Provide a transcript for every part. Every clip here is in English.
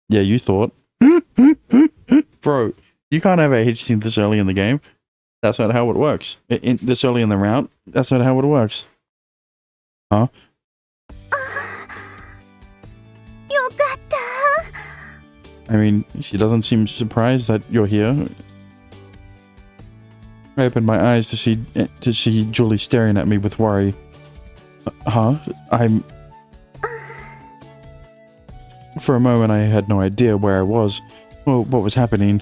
Yeah, you thought. Bro, you can't have a hitch scene this early in the game. That's not how it works. This early in the round, that's not how it works. Huh? I mean, she doesn't seem surprised that you're here. I opened my eyes to see Julie staring at me with worry. Huh? For a moment, I had no idea where I was or what was happening.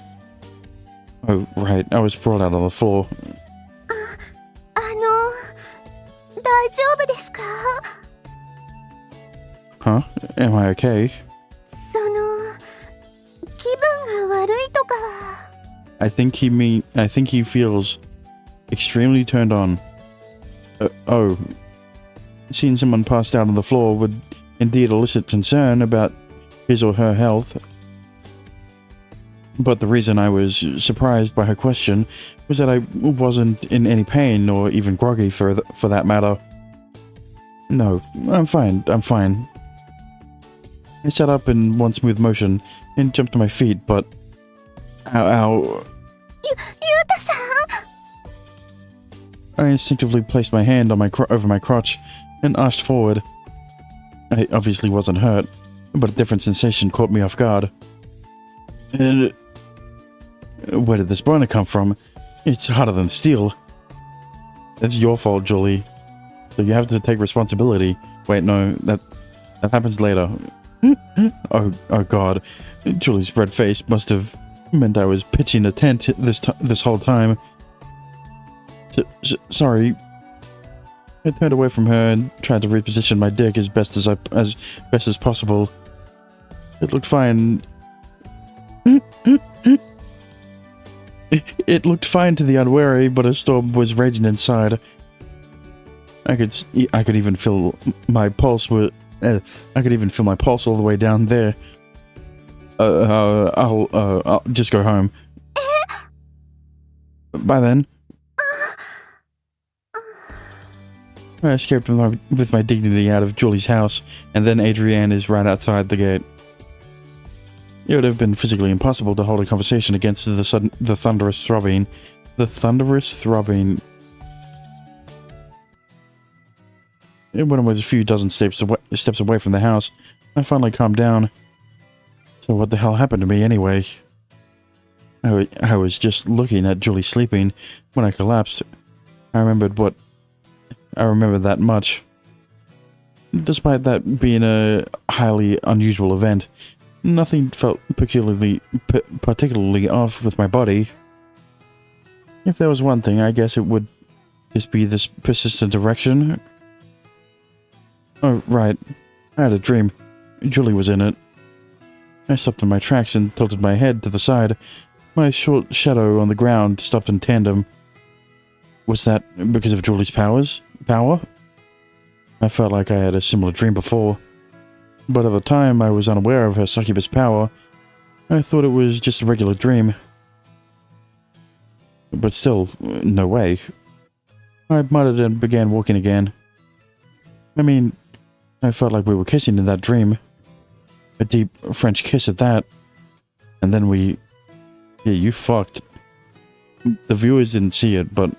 Oh, right. I was sprawled out on the floor. Huh? Am I okay? I think he feels extremely turned on. Oh. Seeing someone passed out on the floor would indeed elicit concern about his or her health. But the reason I was surprised by her question was that I wasn't in any pain or even groggy for that matter. No, I'm fine. I sat up in one smooth motion and jumped to my feet, but... Ow. I instinctively placed my hand on over my crotch and arched forward. I obviously wasn't hurt, but a different sensation caught me off guard. Where did this boner come from? It's harder than steel. It's your fault, Julie. So you have to take responsibility. Wait, no, that happens later. Oh God. Julie's red face must have meant I was pitching a tent this whole time. Sorry. I turned away from her and tried to reposition my dick as best as possible. It looked fine. It looked fine to the unwary, but a storm was raging inside. I could even feel my pulse all the way down there. I'll just go home. By then, I escaped with my dignity out of Julie's house, and then Adrienne is right outside the gate. It would have been physically impossible to hold a conversation against the thunderous throbbing. The thunderous throbbing. When I was a few dozen steps away from the house, I finally calmed down. So what the hell happened to me anyway? I was just looking at Julie sleeping when I collapsed. I remember that much. Despite that being a highly unusual event, nothing felt particularly off with my body. If there was one thing, I guess it would just be this persistent erection. Oh, right. I had a dream. Julie was in it. I stopped in my tracks and tilted my head to the side. My short shadow on the ground stopped in tandem. Was that because of Julie's power? I felt like I had a similar dream before. But at the time, I was unaware of her succubus power. I thought it was just a regular dream. But still, no way. I muttered and began walking again. I mean, I felt like we were kissing in that dream. A deep French kiss at that. And then yeah, you fucked. The viewers didn't see it, but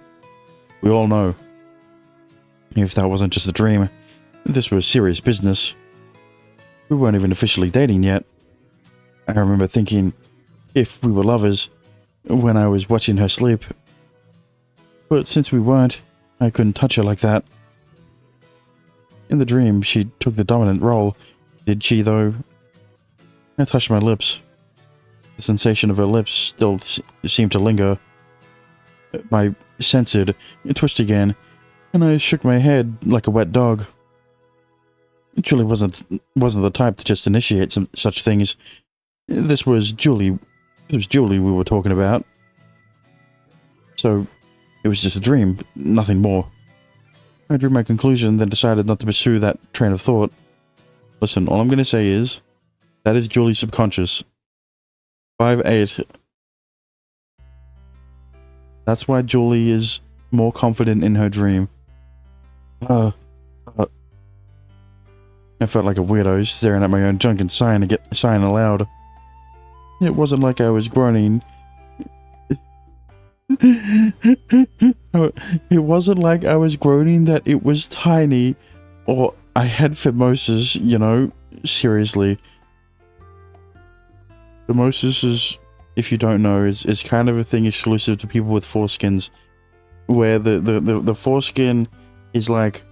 we all know. If that wasn't just a dream, this was serious business. We weren't even officially dating yet. I remember thinking if we were lovers when I was watching her sleep. But since we weren't, I couldn't touch her like that. In the dream, she took the dominant role. Did she, though? I touched my lips. The sensation of her lips still seemed to linger. My censored, it twitched again, and I shook my head like a wet dog. Julie wasn't the type to just initiate such things. This was Julie we were talking about. So, it was just a dream, nothing more. I drew my conclusion, then decided not to pursue that train of thought. Listen, all I'm going to say is, that is Julie's subconscious. 5'8". That's why Julie is more confident in her dream. I felt like a weirdo staring at my own junk and sighing aloud. It wasn't like I was groaning. It wasn't like I was groaning that it was tiny or I had phimosis, you know, seriously. Phimosis is, if you don't know, is kind of a thing exclusive to people with foreskins, where the foreskin is like,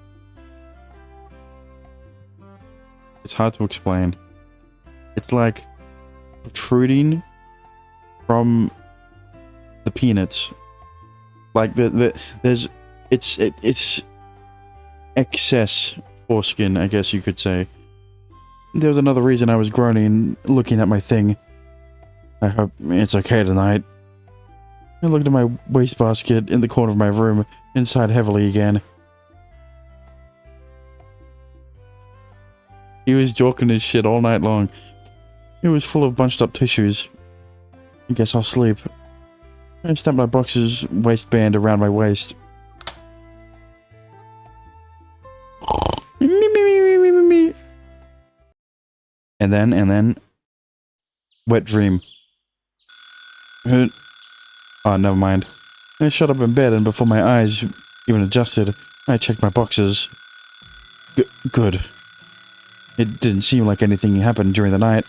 it's hard to explain. It's like protruding from the peanuts. Like it's excess foreskin, I guess you could say. There was another reason I was groaning looking at my thing. I hope it's okay tonight. I looked at my wastebasket in the corner of my room and sighed heavily again. He was joking his shit all night long. It was full of bunched up tissues. I guess I'll sleep. I snapped my boxer's waistband around my waist. And then, wet dream. Oh, never mind. I shut up in bed and before my eyes even adjusted, I checked my boxes. Good. It didn't seem like anything happened during the night.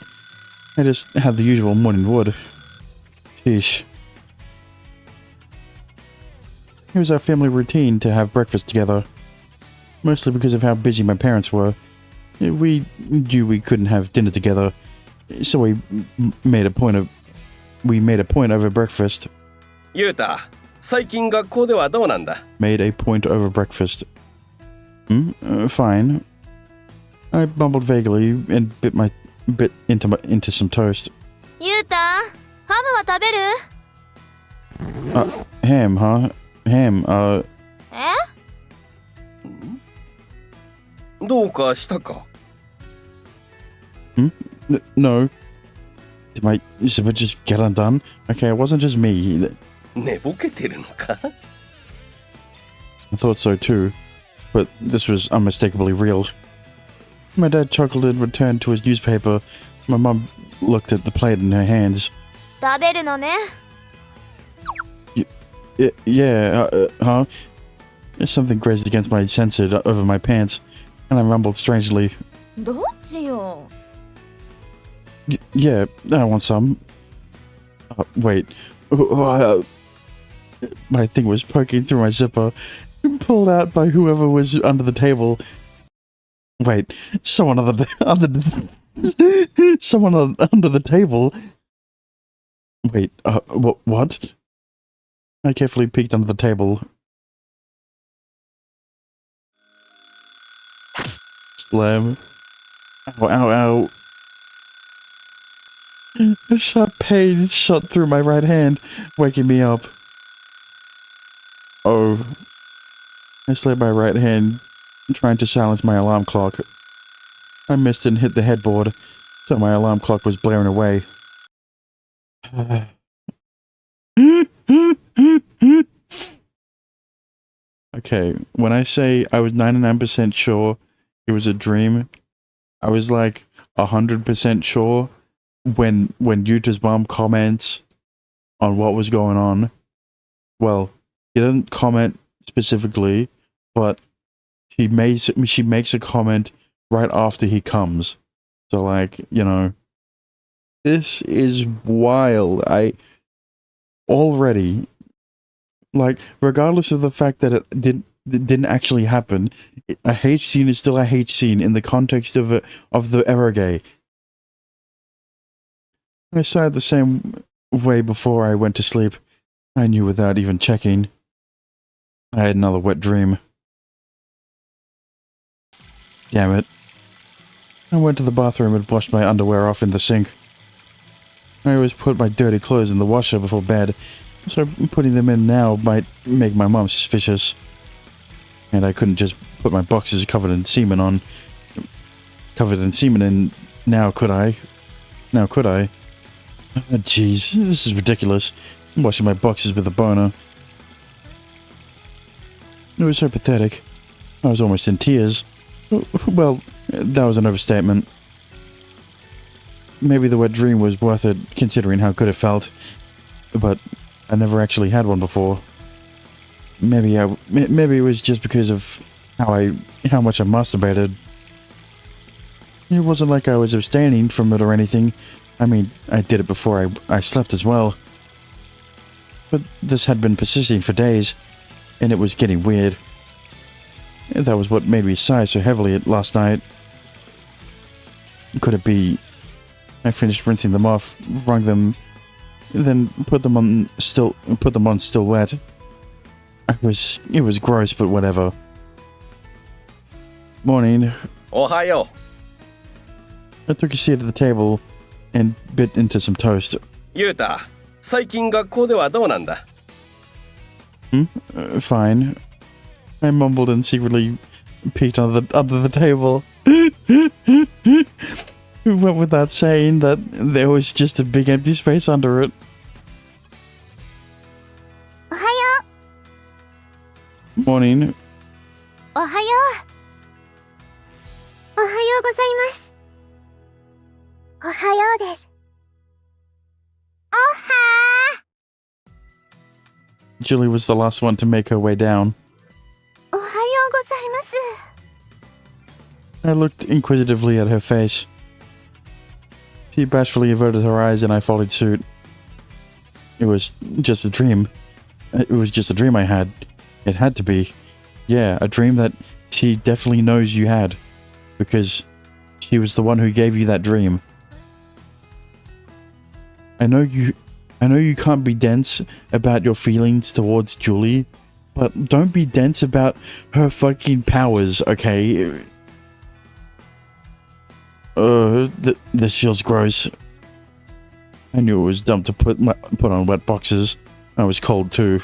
I just had the usual morning wood. Sheesh. It was our family routine to have breakfast together. Mostly because of how busy my parents were. We knew we couldn't have dinner together, so we made a point over breakfast. Yuta, 最近学校ではどうなんだ? Made a point over breakfast. Fine. I mumbled vaguely and bit into some toast. Yuta, ハムは食べる? Ham, huh? Ham, え? どうかしたか? No. Did my zipper just get undone? Okay, it wasn't just me. 寝ぼけてるのか? I thought so too, but this was unmistakably real. My dad chuckled and returned to his newspaper. My mum looked at the plate in her hands. 食べるのね. Yeah, huh? Something grazed against my sensor over my pants, and I rumbled strangely. どっちよ? Yeah, I want some. Wait. My thing was poking through my zipper, pulled out by whoever was under the table. Wait, someone under the table? Wait, what? I carefully peeked under the table. Slam. Ow, ow, ow. A sharp pain shot through my right hand, waking me up. Oh. I slammed my right hand, trying to silence my alarm clock. I missed and hit the headboard, so my alarm clock was blaring away. Okay, when I say I was 99% sure it was a dream, I was like 100% sure when Yuta's mom comments on what was going on. Well, he doesn't comment specifically, but she makes a comment right after he comes. So like, you know, this is wild. I already, like, regardless of the fact that it didn't actually happen, a H scene is still a H scene in the context of the eroge. I sighed the same way before I went to sleep. I knew without even checking. I had another wet dream. Damn it. I went to the bathroom and washed my underwear off in the sink. I always put my dirty clothes in the washer before bed, so putting them in now might make my mom suspicious. And I couldn't just put my boxes covered in semen in now, could I? Now, could I? Oh, jeez, this is ridiculous. I'm washing my boxes with a boner. It was so pathetic. I was almost in tears. Well, that was an overstatement. maybe the wet dream was worth it considering how good it felt. But I never actually had one before. Maybe it was just because of how much I masturbated. It wasn't like I was abstaining from it or anything. I mean, I did it before I slept as well. But this had been persisting for days, and it was getting weird. And that was what made me sigh so heavily last night. Could it be I finished rinsing them off, wrung them, then put them on still wet? It was gross, but whatever. Morning. おはよ I took a seat at the table and bit into some toast. う。ゆうた、最近学校ではどうなんだ？ Fine. I mumbled and secretly peeked under the table. It went without saying that there was just a big empty space under it. おはよ Morning. う。おはよう。おはようございます。おはようです。おはー。 Julie was the last one to make her way down. おはようございます。 I looked inquisitively at her face. She bashfully averted her eyes and I followed suit. It was just a dream. It was just a dream I had. It had to be. Yeah, a dream that she definitely knows you had. Because she was the one who gave you that dream. I know you can't be dense about your feelings towards Julie, but don't be dense about her fucking powers, okay? This feels gross. I knew it was dumb to put on wet boxes. I was cold too.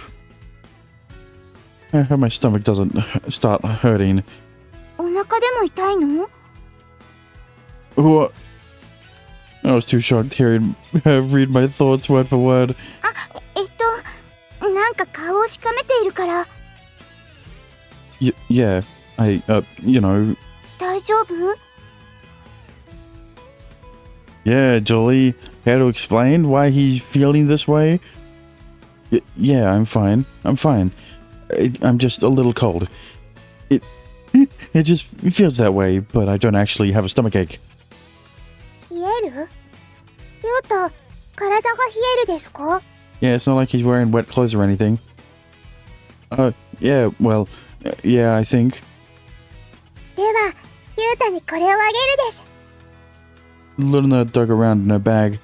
I hope my stomach doesn't start hurting. お腹でも痛いの？ What? I was too shocked hearing her read my thoughts word for word. なんか顔をしかめているから。Yeah, you know. 大丈夫？ Yeah, Julie, care to explain why he's feeling this way? Yeah, I'm fine. I'm fine. I'm just a little cold. It just feels that way, but I don't actually have a stomachache. 冷える？ゆうた、体が冷えるですか？ Yeah, it's not like he's wearing wet clothes or anything. Yeah, well, yeah, I think. では、ゆうたにこれをあげるです。 Luna dug around in her bag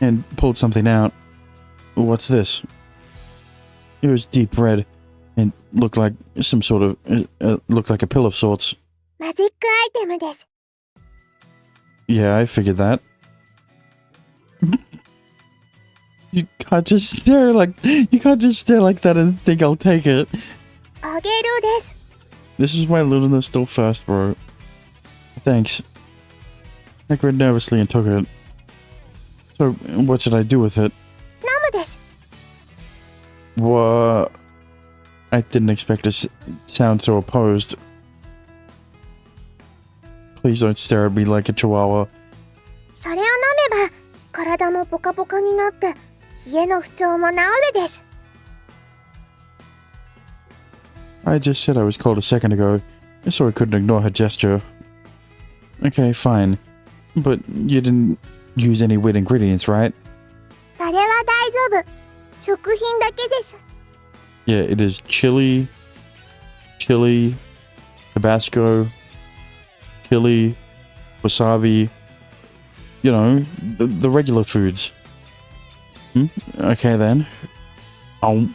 and pulled something out. What's this? It was deep red and looked like some sort of looked like a pill of sorts. マジックアイテムです。 Yeah, I figured that. You can't just stare like that and think I'll take it. あげるです。 This is why Luna's still first, bro. Thanks. I grinned nervously and took it. So, what should I do with it? 飲むです。 What? I didn't expect to sound so opposed. Please don't stare at me like a chihuahua. それを飲めば、体もポカポカになって、冷えの不調も治るです。 I just said I was cold a second ago, so I couldn't ignore her gesture. Okay, fine. But you didn't use any weird ingredients, right? それは大丈夫。食品だけです。 Yeah, it is chili, Tabasco, chili, wasabi, you know, the regular foods. Okay then. よ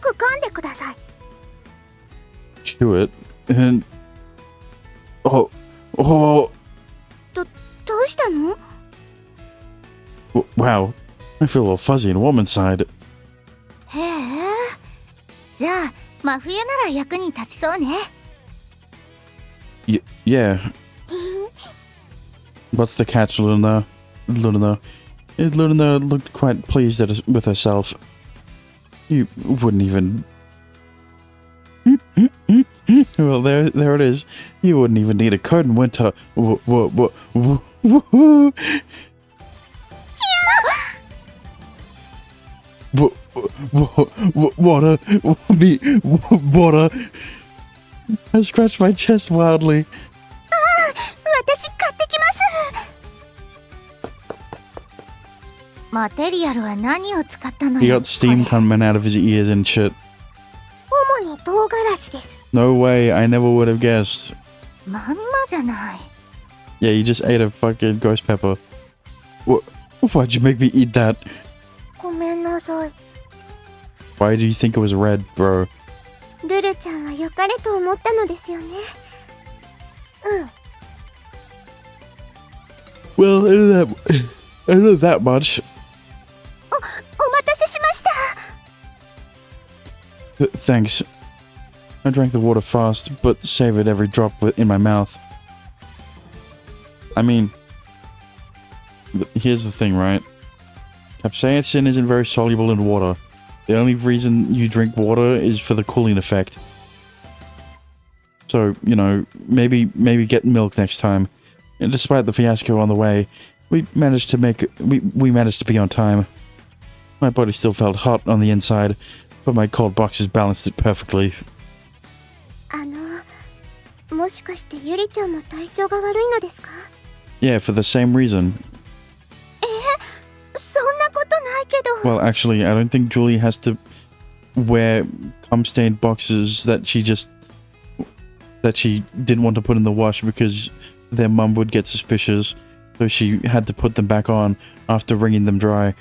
く噛んでください。 Chew it, and... Oh, どうしたの？ wow. I feel a little fuzzy and warm inside. へえ。じゃあ、真冬なら役に立ちそうね。Yeah. What's the catch, Luna? Luna looked quite pleased with herself. You wouldn't even... Well, there it is. You wouldn't even need a coat in winter. Woohoo! Water, water. I scratched my chest wildly. 私買ってきます。マテリアルは何を使ったの He よ。 got steam coming out of his ears and shit. 主に唐辛子です。 No way, I never would have guessed. まんまじゃない。 Yeah, you just ate a fucking ghost pepper. Why'd you make me eat that? ごめんなさい。 Why do you think it was red, bro? ルルちゃんは良かれと思ったのですよね。うん。 Well, I know that much. お待たせしました。 Thanks. I drank the water fast, but savored every drop in my mouth. I mean, here's the thing, right? Capsaicin isn't very soluble in water. The only reason you drink water is for the cooling effect. So, you know, maybe get milk next time. And despite the fiasco on the way, we managed to be on time. My body still felt hot on the inside, but my cold boxes balanced it perfectly. もしかしてゆりちゃんも体調が悪いのですか？ Yeah, for the same reason. そんなことないけど。 Well, actually, I don't think Julie has to wear cum-stained boxes that she didn't want to put in the wash because their mum would get suspicious, so she had to put them back on after wringing them dry.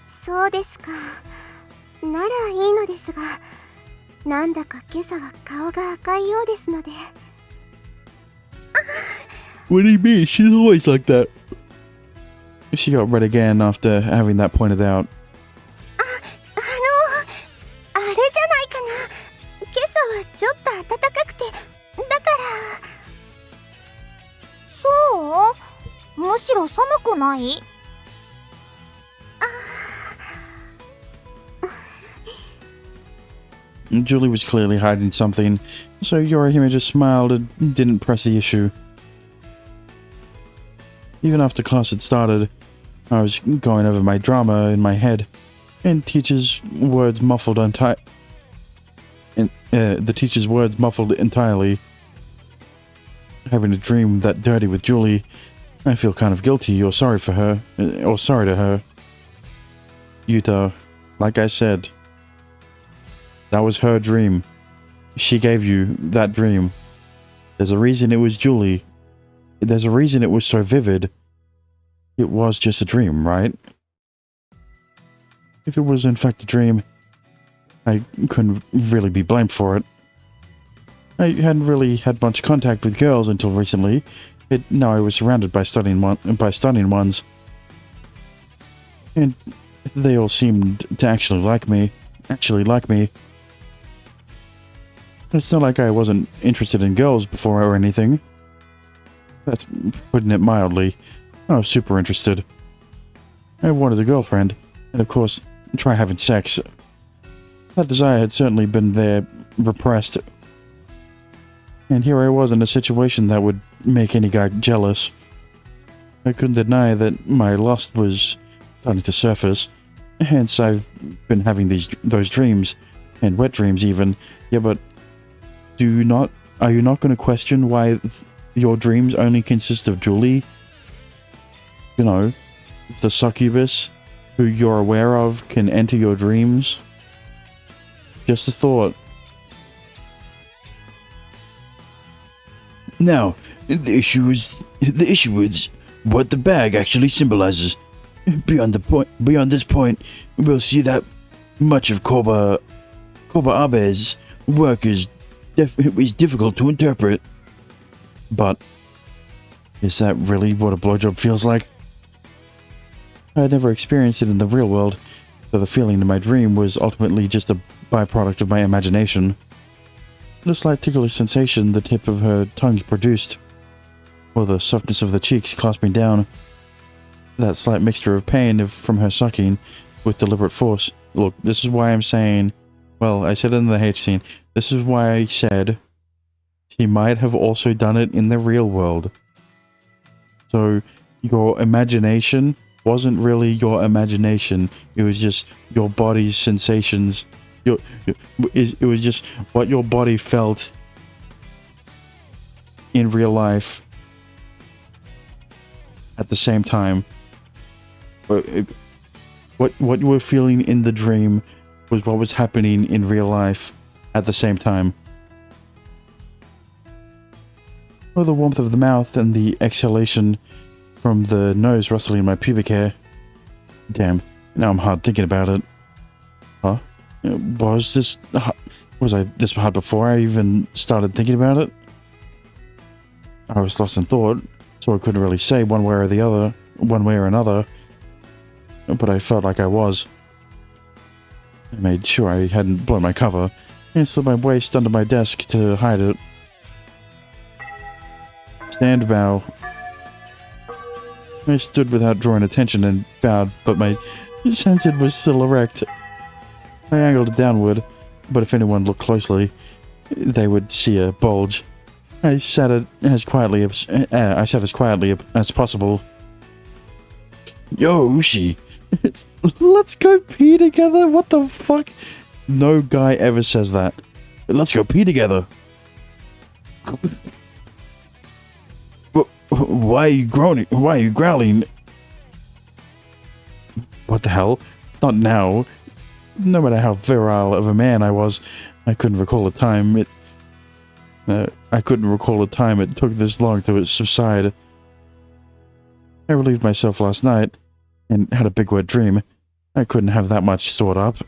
そうですか。ならいいのですが、なんだか今朝は顔が赤いようですので。 What do you mean? She's always like that. She got red again after having that pointed out. あれじゃないかな。今朝はちょっと暖かくて、だから。そう？むしろ寒くない？ Julie was clearly hiding something, so Yorihime just smiled and didn't press the issue. Even after class had started, I was going over my drama in my head, and the teacher's words muffled entirely. Having a dream that dirty with Julie, I feel kind of guilty or sorry for her, or sorry to her. Yuta, like I said, that was her dream. She gave you that dream. There's a reason it was Julie. There's a reason it was so vivid. It was just a dream, right? If it was in fact a dream, I couldn't really be blamed for it. I hadn't really had much contact with girls until recently, but now I was surrounded by stunning ones. And they all seemed to actually like me. It's not like I wasn't interested in girls before or anything. That's putting it mildly. I was super interested. I wanted a girlfriend, and of course, try having sex. That desire had certainly been there, repressed. And here I was in a situation that would make any guy jealous. I couldn't deny that my lust was starting to surface, hence I've been having those dreams, and wet dreams even. Yeah, but are you not going to question why your dreams only consist of Julie? You know, the succubus who you're aware of can enter your dreams? Just a thought. Now, the issue is what the bag actually symbolizes. Beyond this point, we'll see that much of Koba Abe's work is difficult to interpret. But is that really what a blowjob feels like? I had never experienced it in the real world, so the feeling in my dream was ultimately just a byproduct of my imagination. The slight ticklish sensation the tip of her tongue produced, or the softness of the cheeks clasping down, that slight mixture of pain from her sucking with deliberate force. Look, this is why I'm saying, well, I said it in the H scene, this is why I said she might have also done it in the real world. So, your imagination wasn't really your imagination. It was just your body's sensations. It was just what your body felt in real life at the same time. What you were feeling in the dream was what was happening in real life at the same time. Oh, the warmth of the mouth and the exhalation from the nose rustling my pubic hair. Damn, now I'm hard thinking about it. Huh? Was I this hard before I even started thinking about it? I was lost in thought, so I couldn't really say one way or another, but I felt like I was. I made sure I hadn't blown my cover, and slid my waist under my desk to hide it. Stand bow. I stood without drawing attention and bowed, but my sensitive was still erect. I angled it downward, but if anyone looked closely, they would see a bulge. I sat as quietly as possible. Yo, Ushi, let's go pee together. What the fuck? No guy ever says that. Let's go pee together. Why are you groaning? Why are you growling? What the hell? Not now. No matter how virile of a man I was, I couldn't recall a time it took this long to subside. I relieved myself last night and had a big wet dream. I couldn't have that much stored up.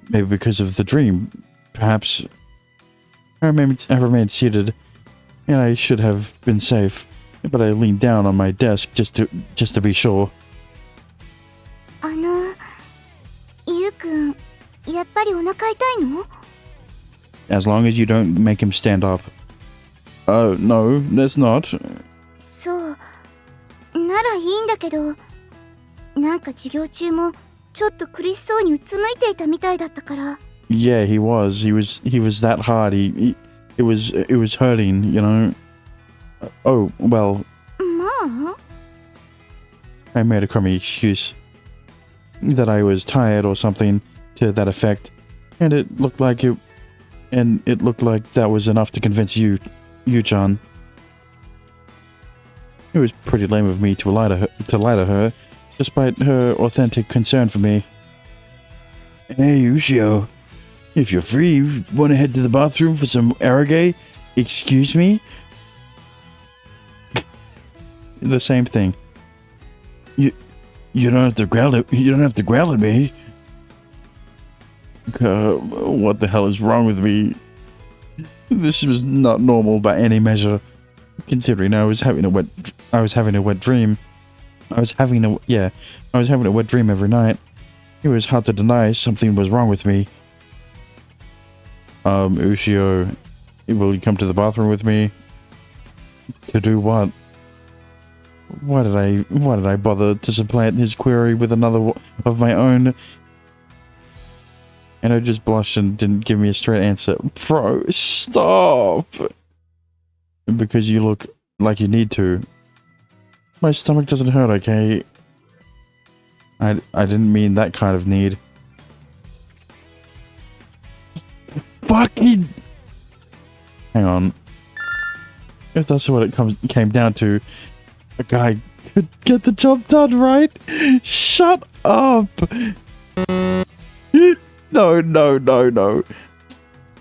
Maybe because of the dream, perhaps. I remained seated, and I should have been safe, but I leaned down on my desk just to be sure. ゆうくん、やっぱりお腹痛いの? As long as you don't make him stand up. No, that's not. そう。ならいいんだけど、なんか授業中もちょっと苦しそうにうつむいていたみたいだったから。Yeah, he was that hard. It was hurting, you know. Oh, well. まあ I made a crummy excuse. That I was tired or something to that effect. And it looked like that was enough to convince you, John. It was pretty lame of me to lie to her, despite her authentic concern for me. Hey, Ushio. If you're free, want to head to the bathroom for some arage? Excuse me? The same thing. You don't have to growl at me. What the hell is wrong with me? This was not normal by any measure, considering I was having a wet dream. I was having a wet dream every night. It was hard to deny something was wrong with me. Ushio, will you come to the bathroom with me? To do what? Why did I bother to supplant his query with another of my own? And I just blushed and didn't give me a straight answer. Bro, stop! Because you look like you need to. My stomach doesn't hurt, okay? I didn't mean that kind of need. Fucking... Hang on. If that's what it came down to, a guy could get the job done, right? Shut up! No.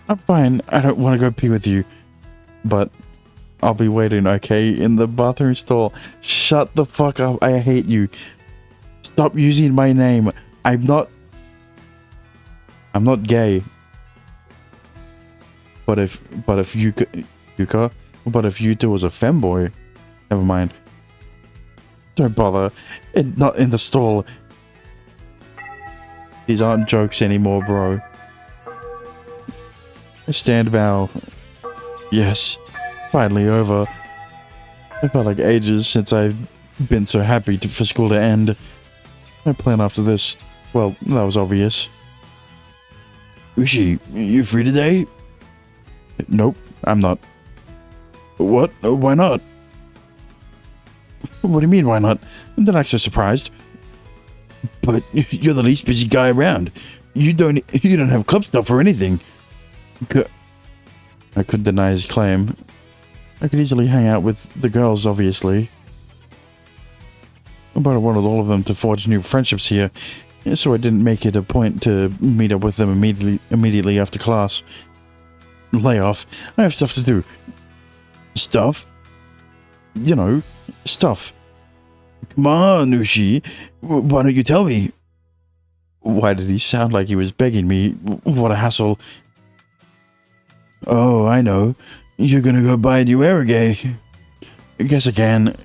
I'm fine. I don't want to go pee with you. But I'll be waiting, okay? In the bathroom stall. Shut the fuck up. I hate you. Stop using my name. I'm not gay. But if Yuta was a femboy, never mind. Don't bother. Not in the stall. These aren't jokes anymore, bro. Stand bow. Yes. Finally over. It felt like ages since I've been so happy for school to end. My plan after this, well, that was obvious. Ushi, you free today? Nope, I'm not. What? Why not? What do you mean, why not? I'm not so surprised. But you're the least busy guy around. You don't have club stuff or anything. I couldn't deny his claim. I could easily hang out with the girls, obviously. But I wanted all of them to forge new friendships here, so I didn't make it a point to meet up with them immediately after class. Lay off. I have stuff to do. Stuff? You know, stuff. Come on, Nushi. Why don't you tell me? Why did he sound like he was begging me? What a hassle. Oh, I know. You're gonna go buy a new Airgay. Guess I can.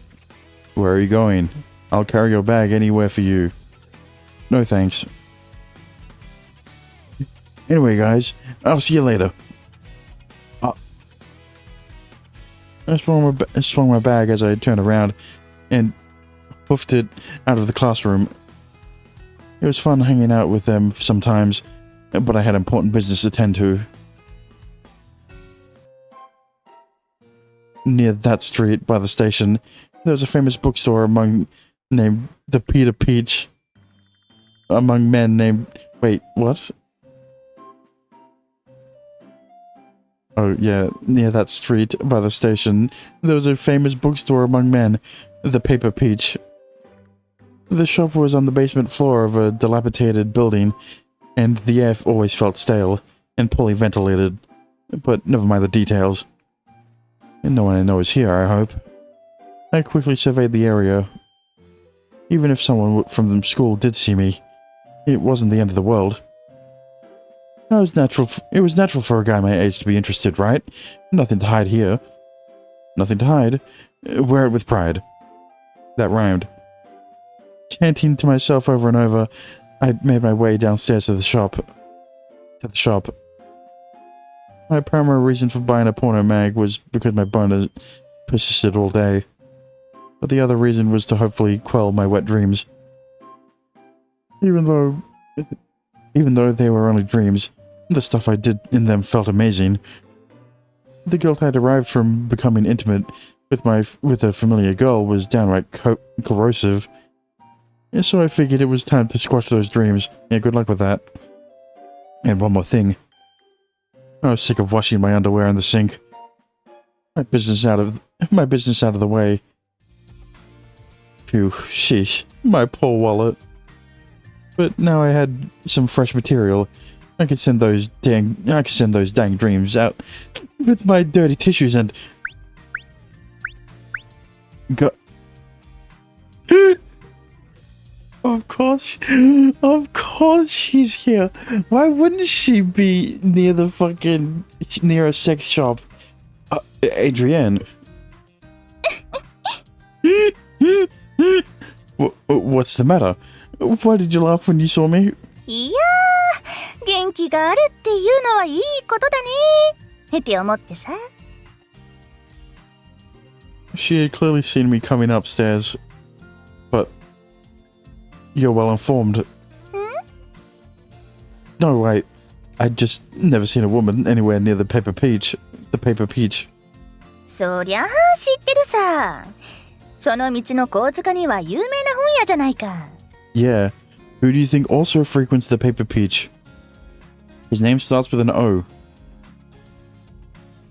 Where are you going? I'll carry your bag anywhere for you. No thanks. Anyway, guys, I'll see you later. I swung my bag as I turned around and hoofed it out of the classroom. It was fun hanging out with them sometimes, but I had important business to attend to. Near that street, by the station, there was a famous bookstore named the Peter Peach. Among men named... Wait, what? Oh, yeah, near that street, by the station, there was a famous bookstore among men, the Paper Peach. The shop was on the basement floor of a dilapidated building, and the air always felt stale and poorly ventilated. But never mind the details. And no one I know is here, I hope. I quickly surveyed the area. Even if someone from the school did see me, it wasn't the end of the world. It was natural for a guy my age to be interested, right? Nothing to hide here. Nothing to hide. Wear it with pride. That rhymed. Chanting to myself over and over, I made my way downstairs to the shop. My primary reason for buying a porno mag was because my boner persisted all day. But the other reason was to hopefully quell my wet dreams. Even though they were only dreams, the stuff I did in them felt amazing. The guilt I'd derived from becoming intimate with a familiar girl was downright corrosive. So I figured it was time to squash those dreams. Yeah, good luck with that. And one more thing. I was sick of washing my underwear in the sink. My business out of the way. Phew, sheesh, my poor wallet. But now I had some fresh material. I could send those dang dreams out with my dirty tissues and go. Of course she's here. Why wouldn't she be near a sex shop? Adrienne. What's the matter? Why did you laugh when you saw me? いやー、元気があるっていうのはいいことだねって思ってさ。She had clearly seen me coming upstairs, but you're well informed. No, I'd just never seen a woman anywhere near the Paper Peach. The Paper Peach. そりゃあ知ってるさ。その道の神塚には有名な本屋じゃないか。Yeah. Who do you think also frequents the Paper Peach? His name starts with an O.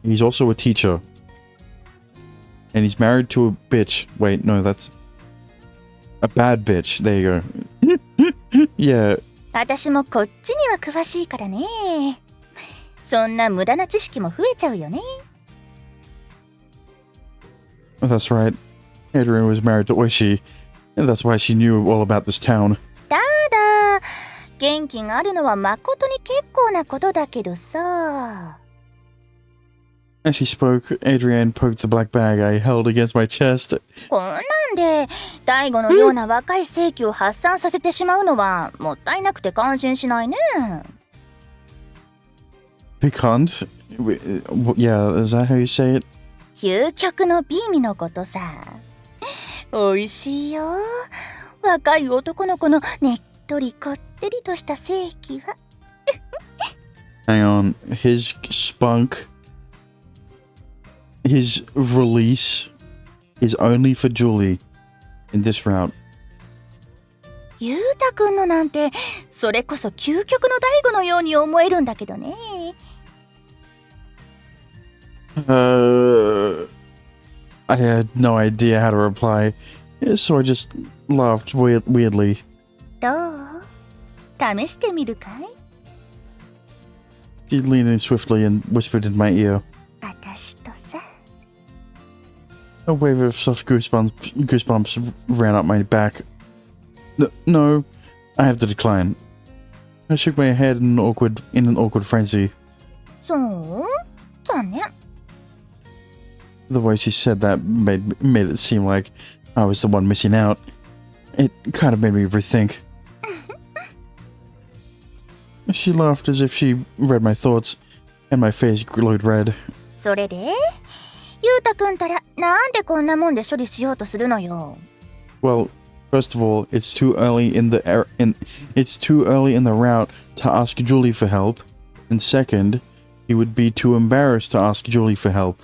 He's also a teacher. And he's married to a bitch. Wait, no, that's... a bad bitch. There you go. Yeah. 私もこっちには詳しいからね。そんな無駄な知識も増えちゃうよね。That's right. Adrienne was married to Oishi, and that's why she knew all about this town. ただ、元気があるのは誠に結構なことだけどさ。As she spoke, Adrienne poked the black bag I held against my chest. こんなんで、大悟のような若い世紀を発散させてしまうのはもったいなくて感心しないね。Piquant? Yeah, is that how you say it? 究極の美味のことさ。美味しいよ。若い男の子のねっとりこってりとした世紀は。Hang on, his spunk, his release is only for Julie. in this route. ゆうたくんのなんて、それこそ究極の大悟のように思えるんだけどね。I had no idea how to reply, so I just laughed weirdly. どう？試してみるかい？ She leaned in swiftly and whispered in my ear. 私とさ。A wave of soft goosebumps ran up my back. No, I have to decline. I shook my head in an awkward frenzy. そう？残念。The way she said that made it seem like I was the one missing out. It kind of made me rethink. She laughed as if she read my thoughts, and my face glowed red. それで？ゆうたくんたらなんでこんなもんで処理しようとするのよ。Well, first of all, it's too early in the route to ask Julie for help, and second, he would be too embarrassed to ask Julie for help.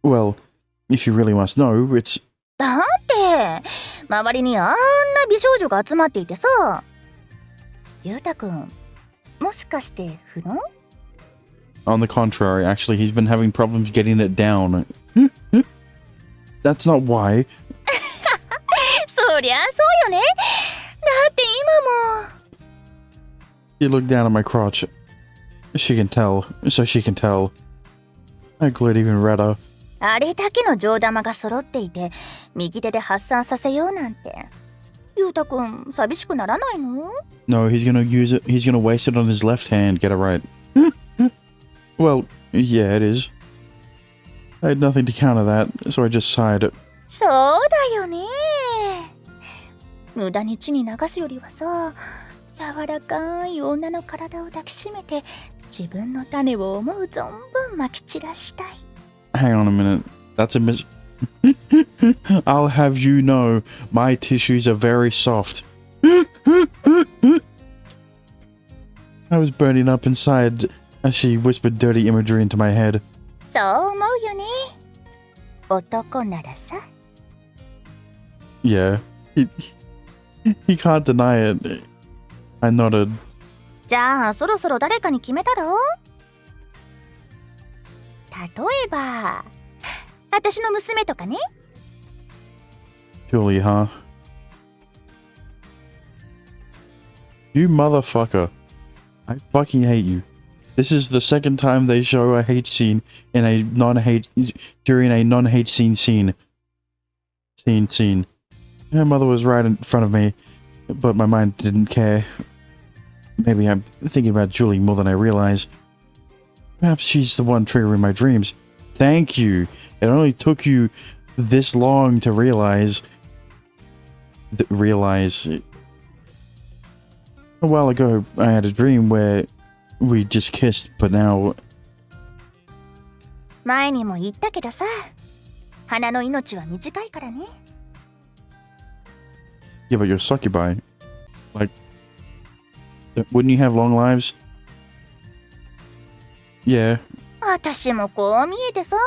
Well, if you really must know, it's... だって周りにあんな美少女が集まっていてさ。ゆうたくん、もしかして不倫？ On the contrary, actually, he's been having problems getting it down. That's not why. そりゃそうよね。だって今も。She looked down at my crotch. She can tell. I glowed even redder. あれだけの上玉が揃っていて、右手で発散させようなんて。ゆうたくん、寂しくならないの？ No, he's gonna waste it on his left hand, get it right. Well, yeah, it is. I had nothing to counter that, so I just sighed. そうだよね。無駄に血に流すよりはさ、柔らかい女の体を抱きしめて、自分の種を思う存分まき散らしたい。Hang on a minute. That's a I'll have you know, my tissues are very soft. I was burning up inside as she whispered dirty imagery into my head. そう思うよね。男ならさ。Yeah. He can't deny it. I nodded. じゃあ、そろそろ誰かに決めたら？例えば、私の娘とかね。Julie, huh? You motherfucker. I fucking hate you. This is the second time they show a hate scene in a during a non-hate scene. Her mother was right in front of me, but my mind didn't care. Maybe I'm thinking about Julie more than I realize. Perhaps she's the one triggering my dreams. Thank you. It only took you this long to realize. A while ago, I had a dream where we just kissed, but now... 前にも言ったけどさ、花の命は短いからね。Yeah, but you're succubi. Like, wouldn't you have long lives? Yeah. 私もこう見えてさ、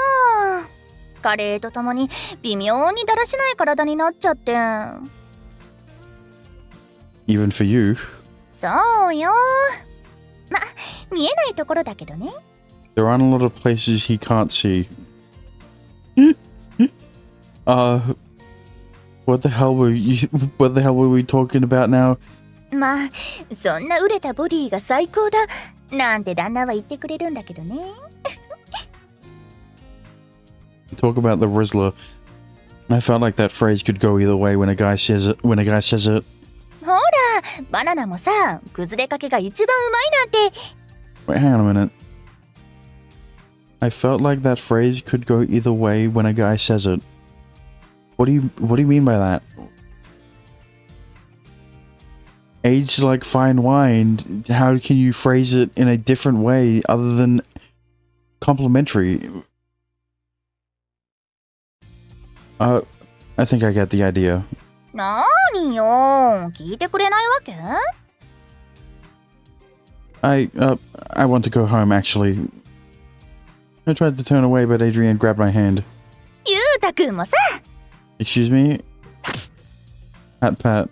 加齢とともに微妙にだらしない体になっちゃって。Even for you. そうよ。ま、見えないところだけどね。There aren't a lot of places he can't see. What the hell were we talking about now? まあ、そんな売れたボディが最高だなんて旦那は言ってくれるんだけどね。Talk about the Rizzler. I felt like that phrase could go either way when a guy says it. ほら、バナナもさ、崩れかけが一番うまいなんて。Wait, hang on a minute. I felt like that phrase could go either way when a guy says it. What do you mean by that? Aged like fine wine, how can you phrase it in a different way other than complimentary? I think I get the idea. なーによ、聞いてくれないわけ？ I want to go home, actually. I tried to turn away, but Adrienne grabbed my hand. ゆうたくんもさ。Excuse me? Pat pat.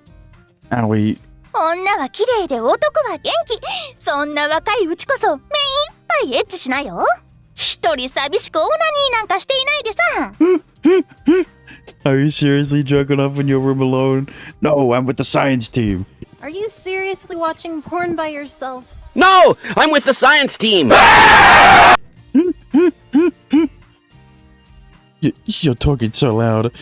Owie. 女は綺麗で男は元気。そんな若いうちこそ目いっぱいエッチしなよ。一人寂しくオナニーなんかしていないでさ。Are you seriously jerking off in your room alone? No, I'm with the science team. Are you seriously watching porn by yourself? No! I'm with the science team! You're talking so loud.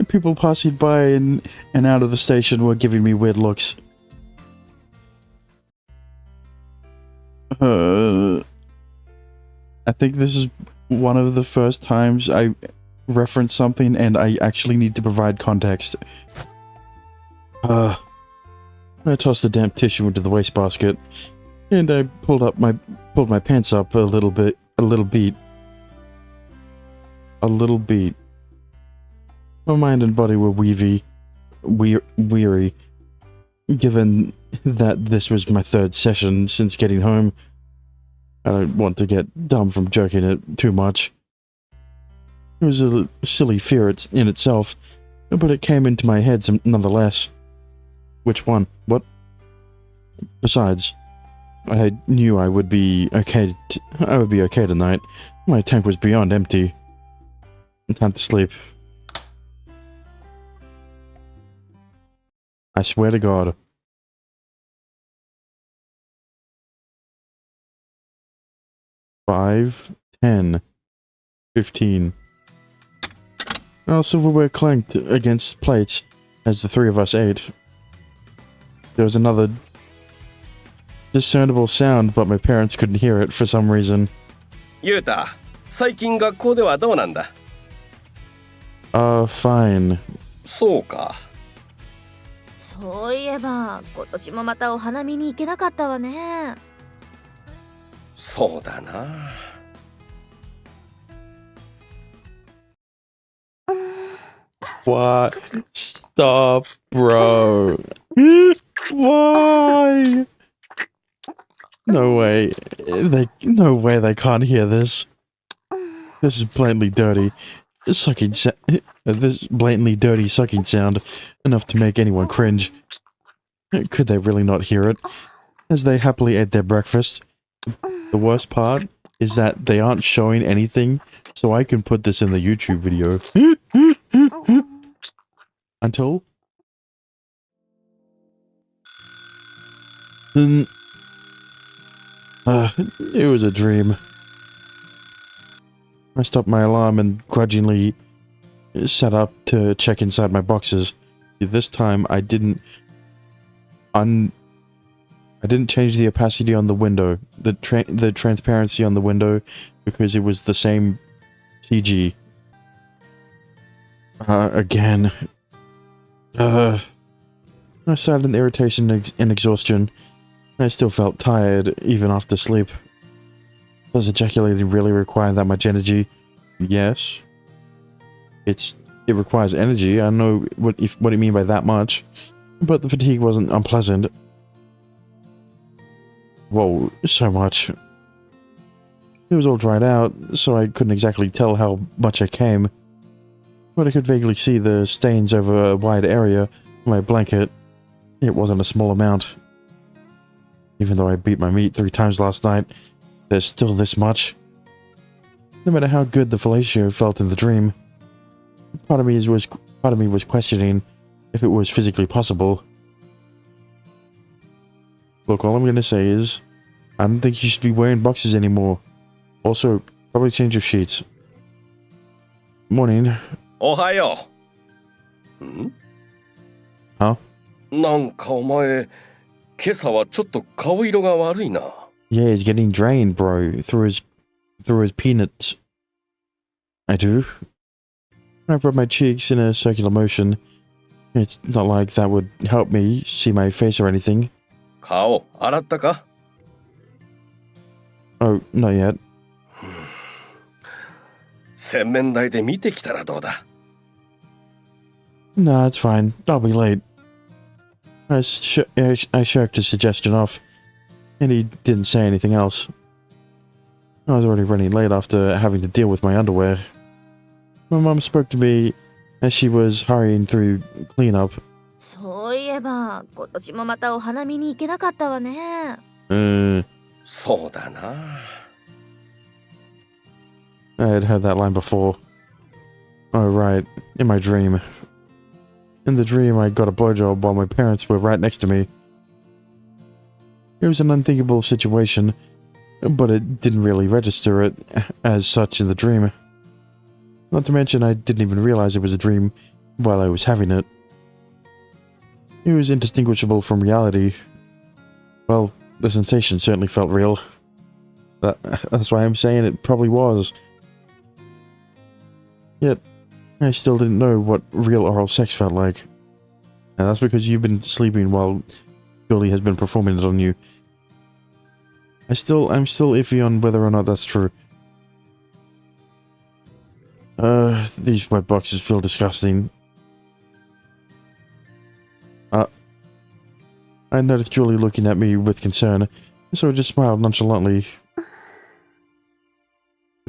People passing by and out of the station were giving me weird looks. I think this is one of the first times I reference something and I actually need to provide context. I tossed the damp tissue into the wastebasket, and I pulled my pants up a little beat. My mind and body were weary, given that this was my third session since getting home. I don't want to get dumb from jerking it too much. It was a silly fear in itself, but it came into my head nonetheless. Which one? What? Besides, I knew I would be okay. I would be okay tonight. My tank was beyond empty. Time to sleep. I swear to God. Five, 10, 15. Our silverware clanked against plates as the three of us ate. There was another discernible sound, but my parents couldn't hear it for some reason. ユータ、最近学校ではどうなんだ？ Fine. そうか。そういえば今年もまたお花見に行けなかったわね。そうだな。What? Stop, bro. Why? No way. No way they can't hear this. This is blatantly dirty. This blatantly dirty sucking sound, enough to make anyone cringe. Could they really not hear it? As they happily ate their breakfast. The worst part is that they aren't showing anything, so I can put this in the YouTube video. Until... it was a dream. I stopped my alarm and grudgingly sat up to check inside my boxes. This time I didn't change the opacity on the window, the transparency on the window, because it was the same CG. Again. I sat in irritation and exhaustion. I still felt tired, even after sleep. Does ejaculating really require that much energy? Yes. It requires energy. I don't know what you mean by that much. But the fatigue wasn't unpleasant. Whoa, so much. It was all dried out, so I couldn't exactly tell how much I came. But I could vaguely see the stains over a wide area on my blanket. It wasn't a small amount. Even though I beat my meat 3 times last night, there's still this much. No matter how good the fellatio felt in the dream, part of me was questioning if it was physically possible. Look, all I'm gonna say is, I don't think you should be wearing boxes anymore. Also, probably change your sheets. Morning. おはよう。ん？ Huh? なんかお前、今朝はちょっと顔色が悪いな。Yeah, he's getting drained, bro, through his peanuts. I do. I rub my cheeks in a circular motion. It's not like that would help me see my face or anything. 顔、洗ったか？ Oh, not yet. 洗面台で見てきたらどうだ？ Nah, it's fine. I'll be late. I shirked his suggestion off, and he didn't say anything else. I was already running late after having to deal with my underwear. My mom spoke to me as she was hurrying through cleanup. そういえば今年もまたお花見に行けなかったわね。そうだな。I had heard that line before. Oh, right. In my dream. In the dream, I got a blowjob while my parents were right next to me. It was an unthinkable situation, but it didn't really register it as such in the dream. Not to mention, I didn't even realize it was a dream while I was having it. It was indistinguishable from reality. Well, the sensation certainly felt real. That's why I'm saying it probably was. Yet, I still didn't know what real oral sex felt like. And that's because you've been sleeping while Julie has been performing it on you. I'm still iffy on whether or not that's true. These wet boxes feel disgusting. I noticed Julie looking at me with concern, so I just smiled nonchalantly. But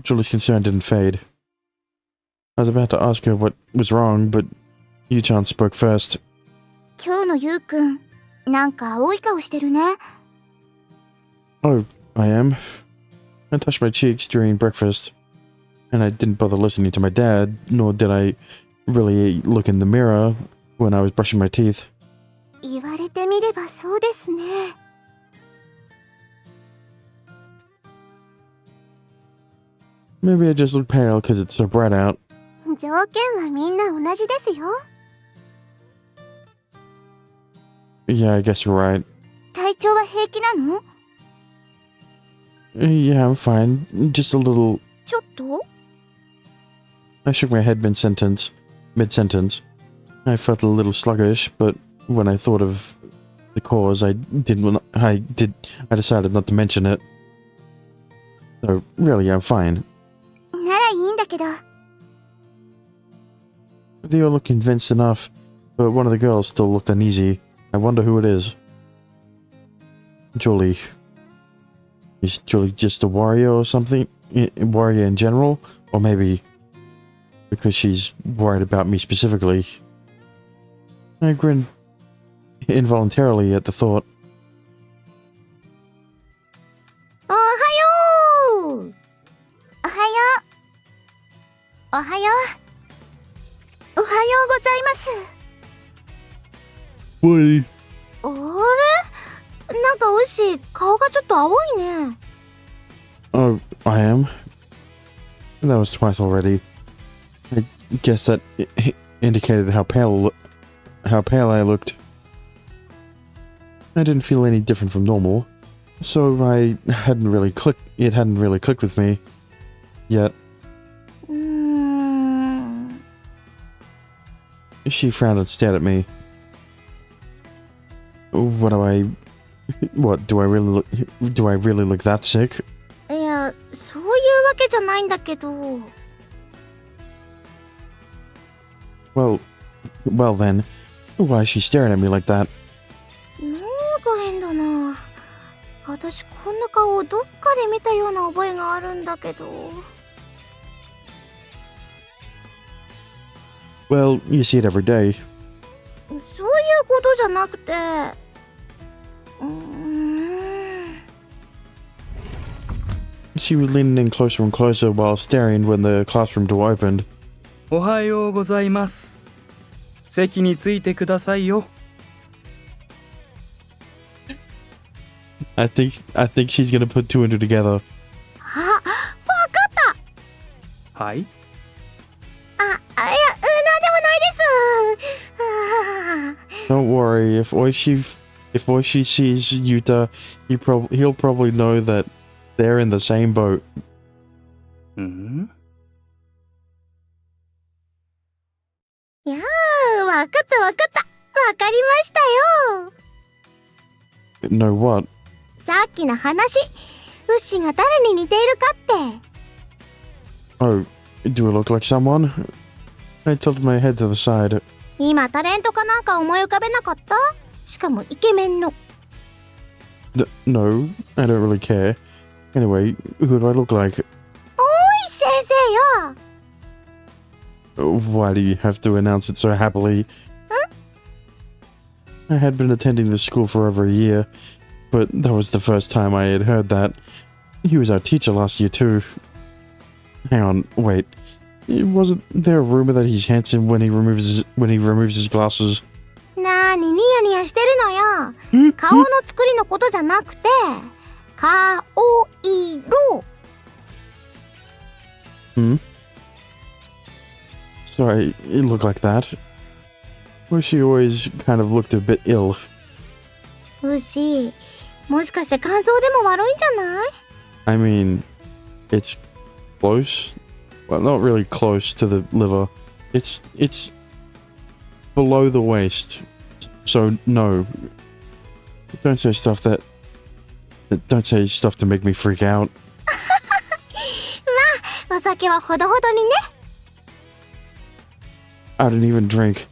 Julie's concern didn't fade. I was about to ask her what was wrong, but Yu-chan spoke first. 今日のゆうくん、なんか青い顔してるね。Oh, I am. I touched my cheeks during breakfast, and I didn't bother listening to my dad, nor did I really look in the mirror when I was brushing my teeth. 言われてみればそうですね。Maybe I just look pale because it's so bright out. 条件はみんな同じですよ。Yeah, I guess you're right. 体調は平気なの？ Yeah, I'm fine. Just a little... ちょっと？ I shook my head mid-sentence. I felt a little sluggish, but when I thought of the cause, I decided not to mention it. So, really, I'm fine. ならいいんだけど。They all look convinced enough, but one of the girls still looked uneasy. I wonder who it is. Julie. Is Julie just a warrior or something? Warrior in general? Or maybe because she's worried about me specifically? I grinned involuntarily at the thought. おはよう。おはよう。おはよう。おはようございます。Why? あれ？なんかウッシー、顔がちょっと青いね。Oh, I am? That was twice already. I guess that indicated how pale I looked. I didn't feel any different from normal, so it hadn't really clicked with me yet. She frowned and stared at me. What do I really look that sick? いや、そういうわけじゃないんだけど。Well then, why is she staring at me like that? なんか変だな。私こんな顔をどっかで見たような覚えがあるんだけど。Well, you see it every day. そういうことじゃなくて。She was leaning in closer and closer while staring when the classroom door opened. おはようございます。席についてくださいよ。I think she's gonna put two and two together. あ、わかった。はい。いや、なんでもないです。Don't worry, if Oishi sees Yuta, he'll probably know that they're in the same boat. いやー、わかったわかった。わかりましたよ。 Know what? さっきの話、ウッシーが誰に似ているかって。Oh, do I look like someone? I tilted my head to the side. 今タレントかなんか思い浮かべなかった？しかもイケメンの。No, I don't really care. Anyway, who do I look like? 大石先生よ。 Why do you have to announce it so happily? I had been attending this school for over a year, but that was the first time I had heard that. He was our teacher last year too. Hang on, wait. Wasn't there a rumor that he's handsome when he removes his glasses? なーにニヤニヤしてるのよ。顔の作りのことじゃなくて、顔色。So it looked like that. Well, she always kind of looked a bit ill. 牛、もしかして肝臓でも悪いんじゃない？ I mean, it's close. Well, not really close to the liver. It's below the waist. So no. Don't say stuff to make me freak out. お酒はほどほどにね。I don't even drink.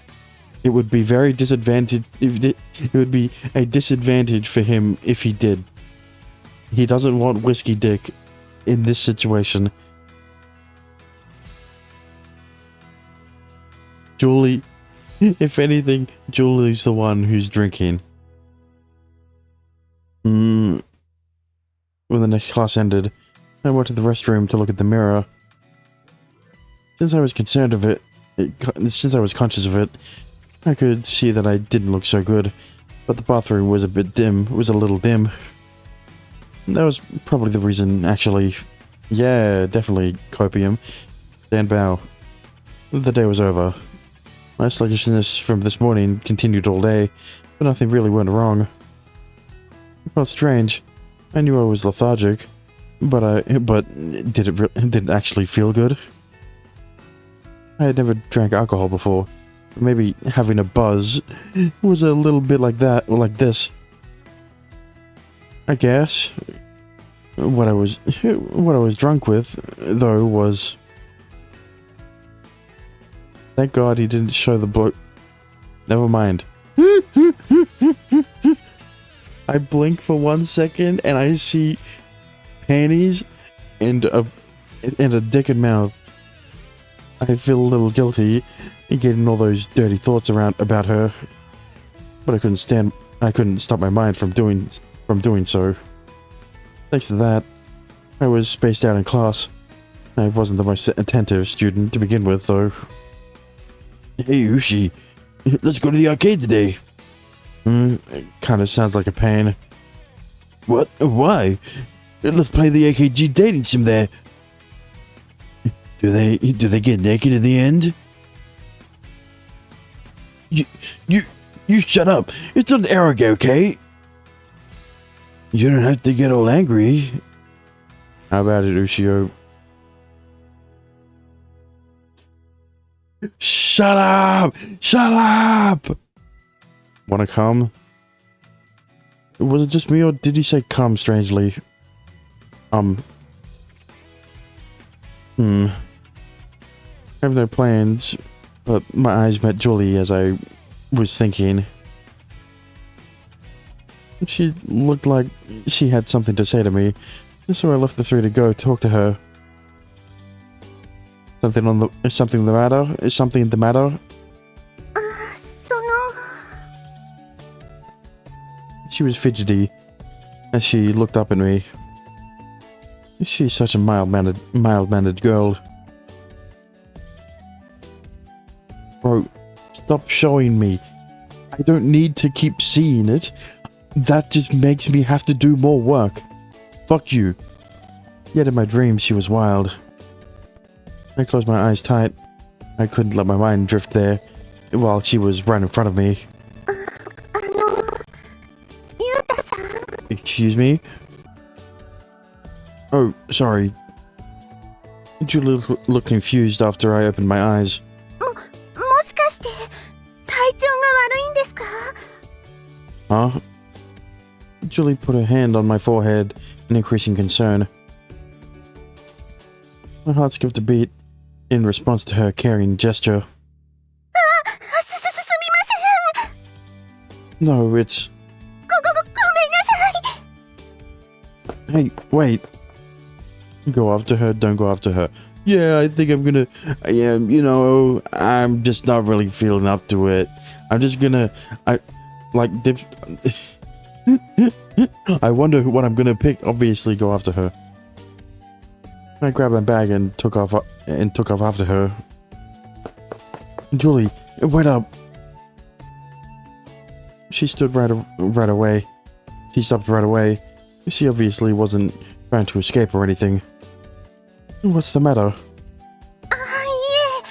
It would be very disadvantage. It would be a disadvantage for him if he did. He doesn't want whiskey dick in this situation. Julie, if anything, Julie's the one who's drinking. When the next class ended, I went to the restroom to look at the mirror. Since I was conscious of it, I could see that I didn't look so good, but the bathroom was a little dim. That was probably the reason, actually. Yeah, definitely copium. Dan bow. The day was over. My sluggishness from this morning continued all day, but nothing really went wrong. It felt strange. I knew I was lethargic, but did it actually feel good? I had never drank alcohol before. Maybe having a buzz was a little bit like that, or like this. I guess. What I was drunk with, though, was... Thank God he didn't show the bloke. Never mind. I blink for 1 second and I see panties and a dick and mouth. I feel a little guilty getting all those dirty thoughts about her, but I couldn't stop my mind from doing so. Thanks to that, I was spaced out in class. I wasn't the most attentive student to begin with, though. Hey Ushi, let's go to the arcade today. It kinda sounds like a pain. What? Why? Let's play the AKG dating sim there. Do they get naked in the end? You shut up. It's an error, okay? You don't have to get all angry. How about it, Ushio? Shut up! Shut up! Wanna come? Was it just me, or did he say come strangely? I have no plans, but my eyes met Julie as I was thinking. She looked like she had something to say to me, so I left the three to go talk to her. Is something the matter? Is something the matter? She was fidgety as she looked up at me. She's such a mild-mannered girl. Bro, stop showing me. I don't need to keep seeing it. That just makes me have to do more work. Fuck you. Yet in my dreams, she was wild. I closed my eyes tight. I couldn't let my mind drift there while she was right in front of me. Excuse me? Oh, sorry. Julie looked confused after I opened my eyes. もしかして体調が悪いんですか？ Huh? Julie put her hand on my forehead in increasing concern. My heart skipped a beat in response to her caring gesture. すみません。 No, it's... ごめんなさい。 Hey, wait. Go after her, don't go after her. Yeah, I think I'm gonna, yeah, you know, I'm just not really feeling up to it. I'm just gonna, I wonder what I'm gonna pick. Obviously, go after her. I grabbed my bag and took off after her. Julie, wait up. She stood right away. She stopped right away. She obviously wasn't trying to escape or anything. What's the matter? あ、いえ、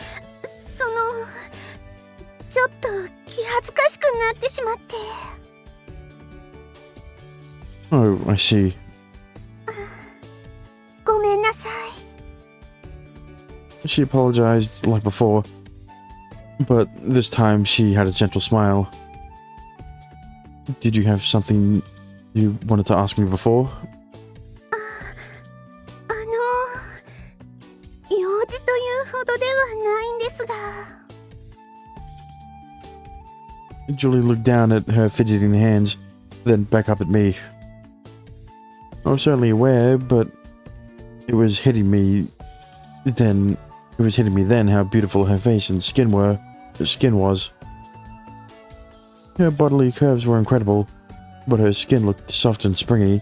ちょっと気恥ずかしくなってしまって。Oh, I see. ごめんなさい。She apologized like before, but this time she had a gentle smile. Did you have something you wanted to ask me before? 用事というほどではないんですが。Julie looked down at her fidgeting hands, then back up at me. I was certainly aware, but it was hitting me then how beautiful her face and skin was. Her bodily curves were incredible, but her skin looked soft and springy,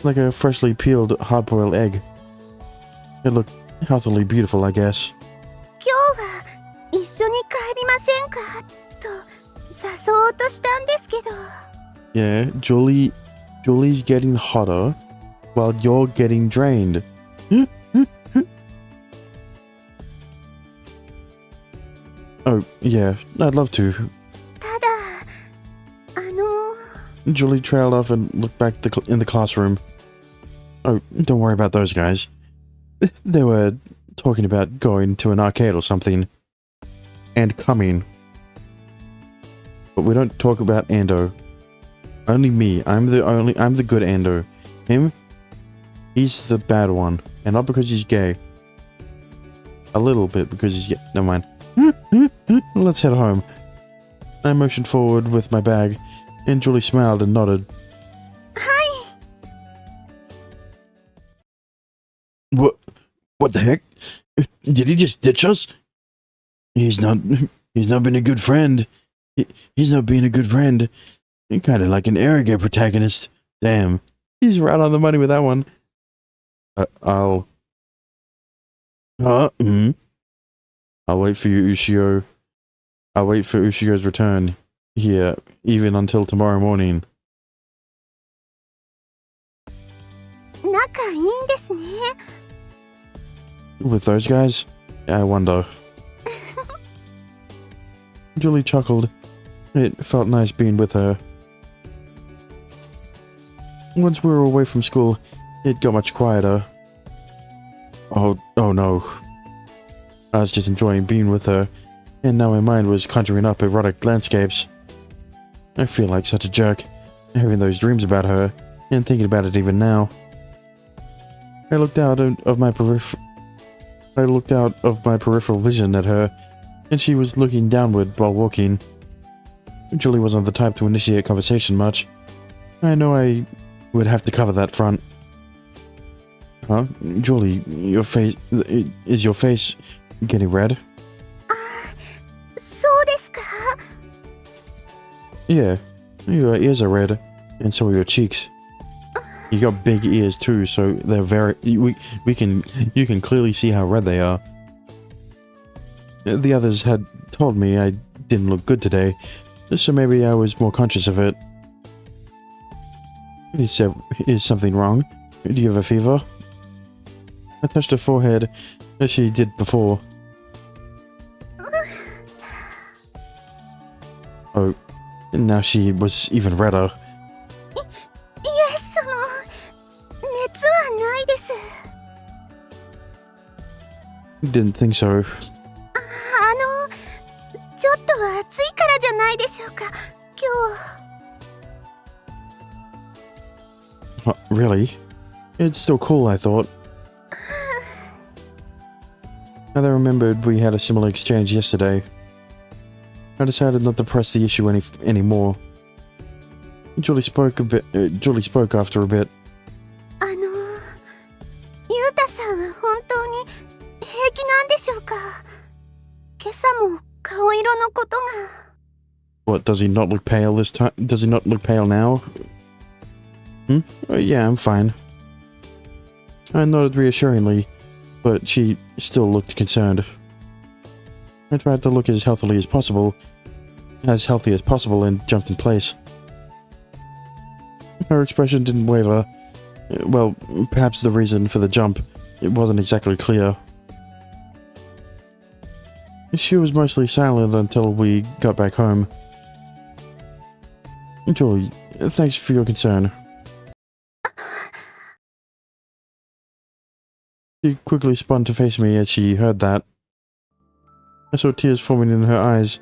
like a freshly peeled hard-boiled egg. It looked healthily beautiful, I guess. 今日は一緒に帰りませんかと誘おうとしたんですけど。Yeah, Julie's getting hotter while you're getting drained. Oh, yeah, I'd love to. ただ、Julie trailed off and looked back in the classroom. Oh, don't worry about those guys. They were talking about going to an arcade or something. And coming. But we don't talk about Ando. Only me. I'm the good Ando. Him? He's the bad one. And not because he's gay. A little bit because he's gay. Never mind. Let's head home. I motioned forward with my bag, and Julie smiled and nodded. Hi. What the heck? Did he just ditch us? He's not been a good friend. He's not being a good friend. Kind of like an arrogant protagonist. Damn. He's right on the money with that one. I'll wait for you, Ushio. I'll wait for Ushio's return here, even until tomorrow morning. 仲いいんですね。With those guys? I wonder. Julie chuckled. It felt nice being with her. Once we were away from school, it got much quieter. Oh no. I was just enjoying being with her, and now my mind was conjuring up erotic landscapes. I feel like such a jerk, having those dreams about her, and thinking about it even now. I looked out of my peripheral vision at her, and she was looking downward while walking. Julie wasn't the type to initiate conversation much. I know I would have to cover that front. Huh? Julie, is your face getting red? そうですか? Yeah, your ears are red, and so are your cheeks. You got big ears too, so they're you can clearly see how red they are. The others had told me I didn't look good today, so maybe I was more conscious of it. Is something wrong? Do you have a fever? I touched her forehead, as she did before. Oh, now she was even redder. いえ、熱はないです。Didn't think so. ちょっと暑いからじゃないでしょうか、今日。Really? It's still cool, I thought. Now that I remembered we had a similar exchange yesterday, I decided not to press the issue anymore. Julie spoke after a bit. ゆうたさん今朝も顔色のことが。What, does he not look pale this time? Does he not look pale now? Yeah, I'm fine. I nodded reassuringly, but she still looked concerned. I tried to look as healthy as possible, and jumped in place. Her expression didn't waver. Well, perhaps the reason for the jump, it wasn't exactly clear. She was mostly silent until we got back home. Julie, thanks for your concern. She quickly spun to face me as she heard that. I saw tears forming in her eyes,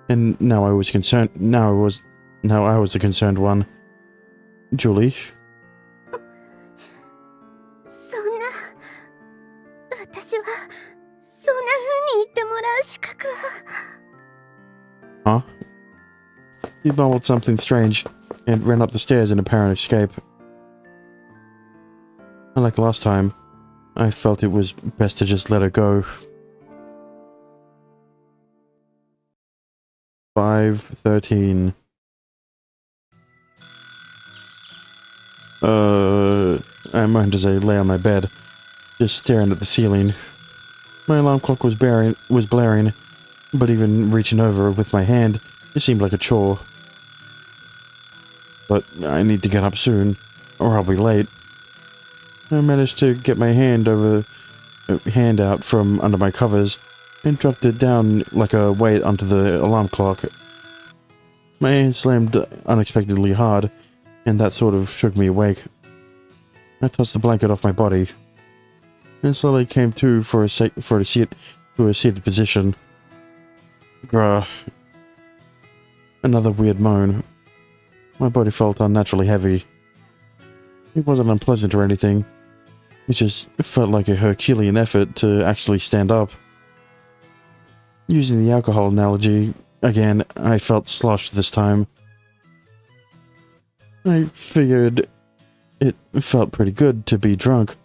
and now I was concerned. Now I was the concerned one. Julie? そんな、私は、そんな風に言ってもらう資格は。Huh? She mumbled something strange and ran up the stairs in apparent escape. Unlike last time, I felt it was best to just let her go. 5:13. I moaned as I lay on my bed, just staring at the ceiling. My alarm clock was blaring, but even reaching over with my hand, it seemed like a chore. But I need to get up soon, or I'll be late. I managed to get my hand out from under my covers and dropped it down like a weight onto the alarm clock. My hand slammed unexpectedly hard, and that sort of shook me awake. I tossed the blanket off my body and slowly came to for a seated position. Grah. Another weird moan. My body felt unnaturally heavy. It wasn't unpleasant or anything. It just felt like a Herculean effort to actually stand up. Using the alcohol analogy, again, I felt sloshed this time. I figured it felt pretty good to be drunk.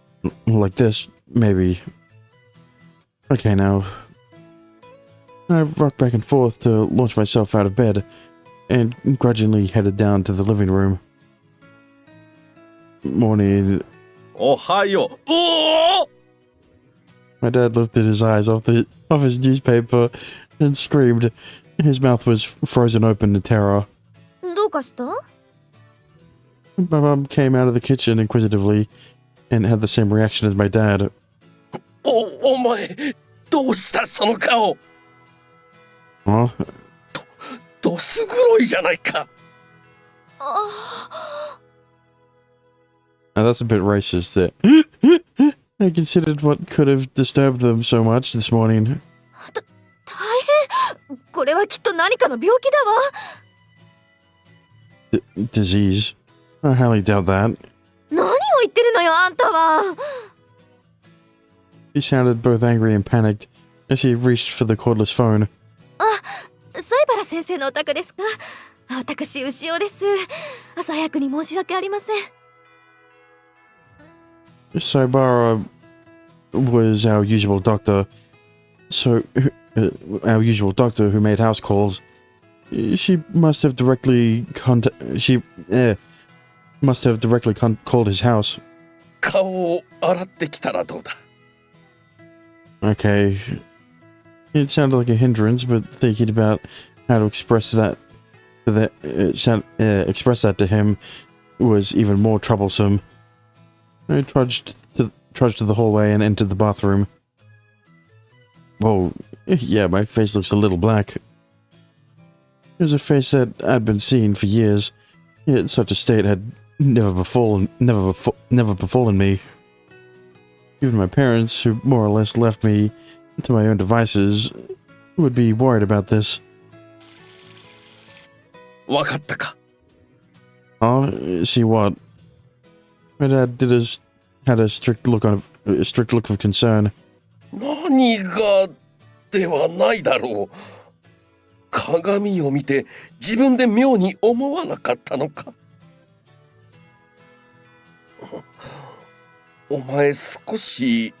Like this, maybe. Okay, now. I rocked back and forth to launch myself out of bed, and grudgingly headed down to the living room. Morning. おはよう。おお My dad lifted his eyes off his newspaper and screamed. His mouth was frozen open in terror. どうかした？ My mum came out of the kitchen inquisitively and had the same reaction as my dad. お前、どうしたその顔 Huh? どす黒いじゃないか Now that's a bit racist there. I considered what could have disturbed them so much this morning. 大変。これはきっと何かの病気だわ。Disease? I highly doubt that. 何を言ってるのよ、あんたは。She sounded both angry and panicked as she reached for the cordless phone. 西原先生のお宅ですか？私、牛尾です。朝早くに申し訳ありません。Saibara was our usual doctor. Our usual doctor who made house calls. She must have directly called his house. 顔を洗ってきたらどうだ Okay. It sounded like a hindrance, but thinking about how to express that to him was even more troublesome. I trudged to the hallway and entered the bathroom. Whoa, yeah, my face looks a little black. It was a face that I'd been seeing for years, yet such a state had never befallen me. Even my parents, who more or less left me to my own devices, would be worried about this. わかったか See what? My dad had a strict look of concern. 何がではないだろう鏡を見て自分で妙に思わなかったのかお前少し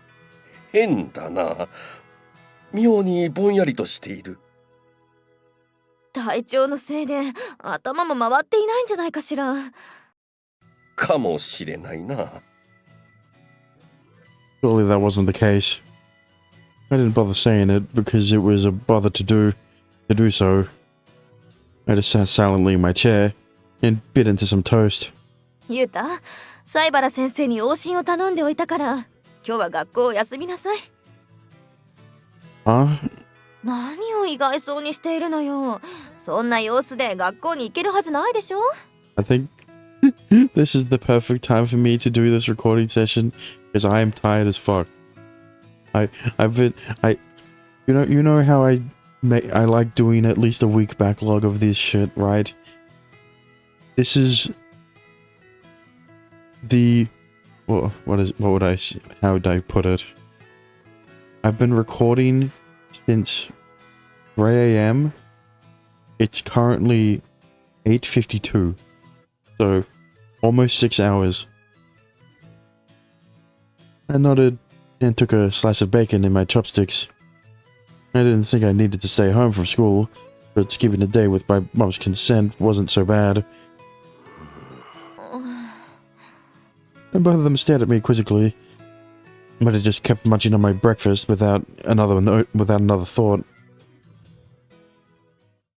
変だな妙にぼんやりとしている。体調のせいで頭も回っていないんじゃないかしら。かもしれないな。Surely that wasn't the case. I didn't bother saying it because it was a bother to do so. I just sat silently in my chair and bit into some toast. ゆうた、西原先生に往診を頼んでおいたから、今日は学校を休みなさい。Huh? 何を意外そうにしているのよ。そんな様子で学校に行けるはずないでしょ。I think this is the perfect time for me to do this recording session because I am tired as fuck. You know how I like doing at least a week backlog of this shit, right? This is the how would I put it? I've been recording since 3 a.m. It's currently 8:52, so almost 6 hours. I nodded and took a slice of bacon in my chopsticks. I didn't think I needed to stay home from school, but skipping a day with my mom's consent wasn't so bad. And both of them stared at me quizzically, but I just kept munching on my breakfast without another thought.